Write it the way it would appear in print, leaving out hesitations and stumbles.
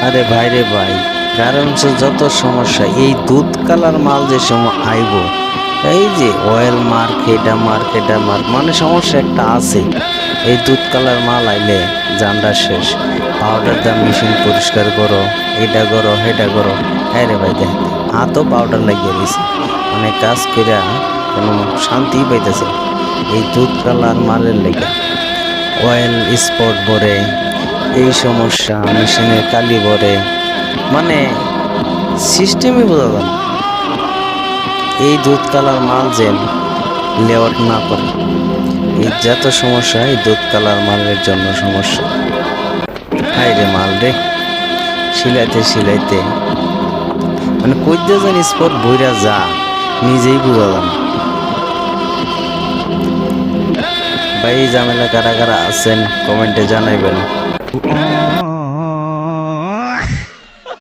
আরে ভাই রে ভাই, গার্মেন্টসের যত সমস্যা, এই দুধ কালার মাল যে সময় আইব, এই যে অয়েল মার্ক এটা মার্ক এটা মার্ক, মানে সমস্যা একটা আছে। এই দুধ কালার মাল আইলে জানডা শেষ। পাউডার দাম, মেশিন পরিষ্কার করো, এটা করো সেটা করো। হ্যাঁ রে ভাই, দেখ হাতও পাউডার লাগিয়ে দিছে, মানে কাজ কইরা কোনো শান্তি পাইতেছে না। এই দুধ কালার মালের লেগে অয়েল স্পট ভরে, এই সমস্যা, মেশিনের কালি ভরে, মানে সিস্টেমই বোঝা যায় না। এই দুধ কালার মাল যে লেআউট না করে, এই যত সমস্যা এই দুধ কালার মালের জন্য সমস্যা। হাই রে মাল রে, সিলাইতে সিলাইতে মানে কইতে যেন স্পট বইরা যা, নিজেই বোঝা যায় না। ভাই এই ঝামেলা কারা কারা আছেন কমেন্টে জানাইবেন।